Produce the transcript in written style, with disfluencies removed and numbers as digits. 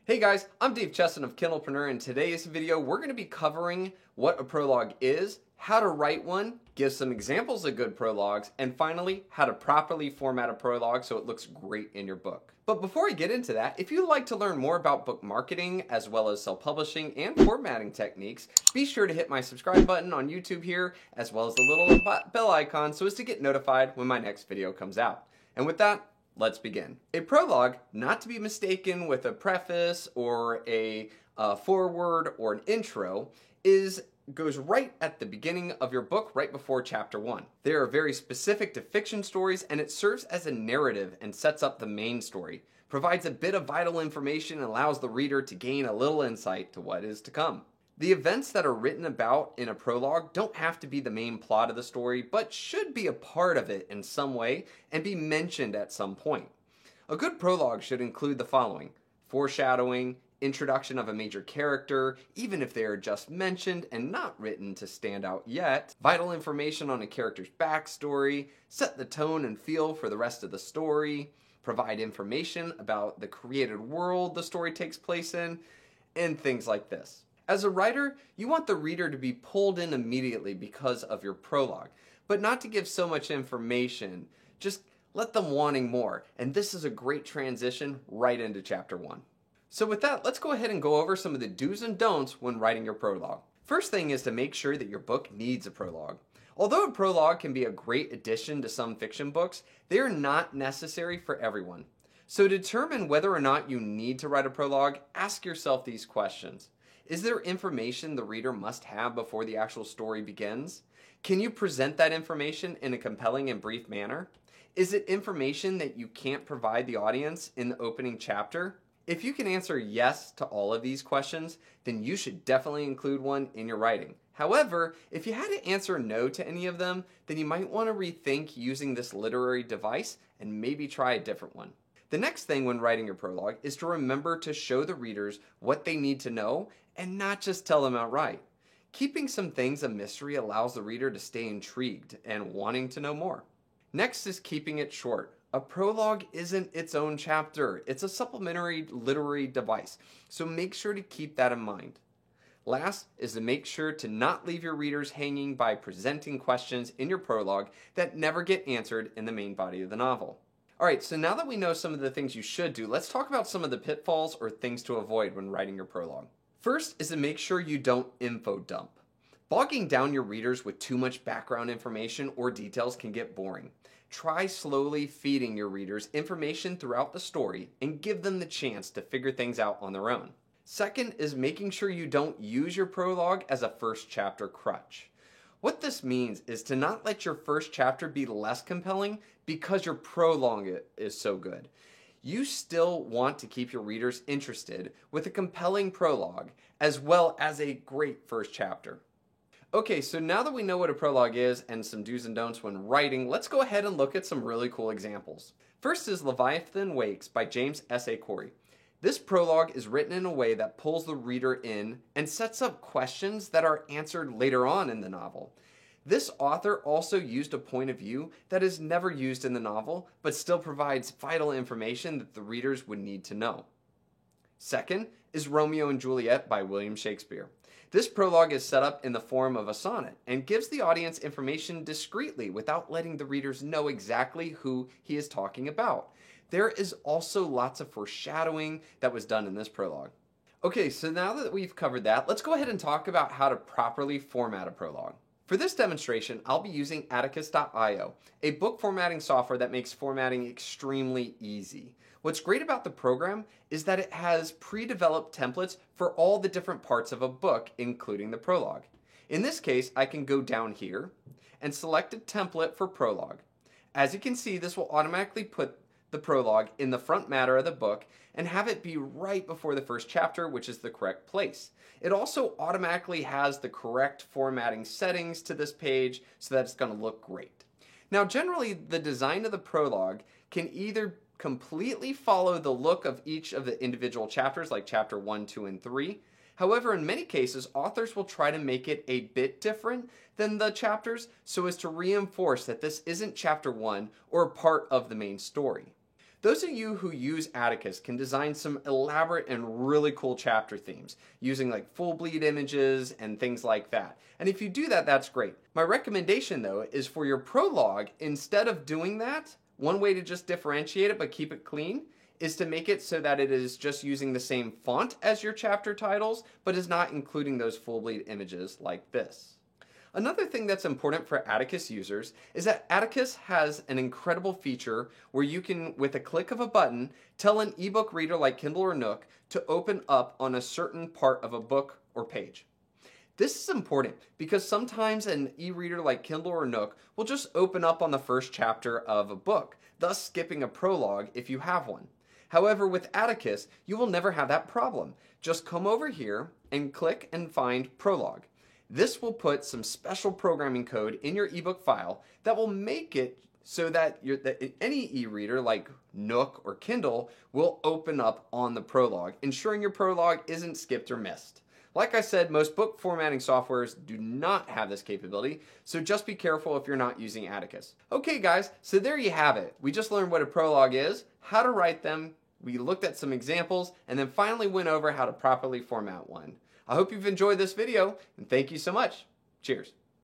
Hey guys, I'm Dave Chesson of Kindlepreneur. In today's video, we're going to be covering what a prologue is, how to write one, give some examples of good prologues, and finally, how to properly format a prologue so it looks great in your book. But before we get into that, if you'd like to learn more about book marketing, as well as self-publishing and formatting techniques, be sure to hit my subscribe button on YouTube here, as well as the little bell icon so as to get notified when my next video comes out. And with that, let's begin. A prologue, not to be mistaken with a preface or a foreword or an intro, goes right at the beginning of your book, right before chapter 1. They are very specific to fiction stories, and it serves as a narrative and sets up the main story, provides a bit of vital information, and allows the reader to gain a little insight to what is to come. The events that are written about in a prologue don't have to be the main plot of the story, but should be a part of it in some way and be mentioned at some point. A good prologue should include the following: foreshadowing, introduction of a major character, even if they are just mentioned and not written to stand out yet, vital information on a character's backstory, set the tone and feel for the rest of the story, provide information about the created world the story takes place in, and things like this. As a writer, you want the reader to be pulled in immediately because of your prologue, but not to give so much information. Just let them wanting more, and this is a great transition right into chapter 1. So with that, let's go ahead and go over some of the do's and don'ts when writing your prologue. First thing is to make sure that your book needs a prologue. Although a prologue can be a great addition to some fiction books, they are not necessary for everyone. So to determine whether or not you need to write a prologue, ask yourself these questions. Is there information the reader must have before the actual story begins? Can you present that information in a compelling and brief manner? Is it information that you can't provide the audience in the opening chapter? If you can answer yes to all of these questions, then you should definitely include one in your writing. However, if you had to answer no to any of them, then you might want to rethink using this literary device and maybe try a different one. The next thing when writing your prologue is to remember to show the readers what they need to know and not just tell them outright. Keeping some things a mystery allows the reader to stay intrigued and wanting to know more. Next is keeping it short. A prologue isn't its own chapter. It's a supplementary literary device, so make sure to keep that in mind. Last is to make sure to not leave your readers hanging by presenting questions in your prologue that never get answered in the main body of the novel. Alright, so now that we know some of the things you should do, let's talk about some of the pitfalls or things to avoid when writing your prologue. First is to make sure you don't info dump. Bogging down your readers with too much background information or details can get boring. Try slowly feeding your readers information throughout the story and give them the chance to figure things out on their own. Second is making sure you don't use your prologue as a first chapter crutch. What this means is to not let your first chapter be less compelling because your prologue is so good. You still want to keep your readers interested with a compelling prologue as well as a great first chapter. Okay, so now that we know what a prologue is and some do's and don'ts when writing, let's go ahead and look at some really cool examples. First is Leviathan Wakes by James S.A. Corey. This prologue is written in a way that pulls the reader in and sets up questions that are answered later on in the novel. This author also used a point of view that is never used in the novel, but still provides vital information that the readers would need to know. Second is Romeo and Juliet by William Shakespeare. This prologue is set up in the form of a sonnet and gives the audience information discreetly without letting the readers know exactly who he is talking about. There is also lots of foreshadowing that was done in this prologue. Okay, so now that we've covered that, let's go ahead and talk about how to properly format a prologue. For this demonstration, I'll be using Atticus.io, a book formatting software that makes formatting extremely easy. What's great about the program is that it has pre-developed templates for all the different parts of a book, including the prologue. In this case, I can go down here and select a template for prologue. As you can see, this will automatically put the prologue in the front matter of the book and have it be right before the first chapter, which is the correct place. It also automatically has the correct formatting settings to this page so that it's going to look great. Now, generally, the design of the prologue can either completely follow the look of each of the individual chapters, like chapter 1, 2, and 3. However, in many cases, authors will try to make it a bit different than the chapters so as to reinforce that this isn't chapter 1 or a part of the main story. Those of you who use Atticus can design some elaborate and really cool chapter themes using like full bleed images and things like that. And if you do that, that's great. My recommendation though is for your prologue, instead of doing that, one way to just differentiate it but keep it clean is to make it so that it is just using the same font as your chapter titles, but is not including those full bleed images like this. Another thing that's important for Atticus users is that Atticus has an incredible feature where you can, with a click of a button, tell an ebook reader like Kindle or Nook to open up on a certain part of a book or page. This is important because sometimes an e-reader like Kindle or Nook will just open up on the first chapter of a book, thus skipping a prologue if you have one. However, with Atticus, you will never have that problem. Just come over here and click and find prologue. This will put some special programming code in your ebook file that will make it so that any e-reader like Nook or Kindle will open up on the prologue, ensuring your prologue isn't skipped or missed. Like I said, most book formatting softwares do not have this capability, so just be careful if you're not using Atticus. Okay guys, so there you have it. We just learned what a prologue is, how to write them, we looked at some examples, and then finally went over how to properly format one. I hope you've enjoyed this video, and thank you so much. Cheers.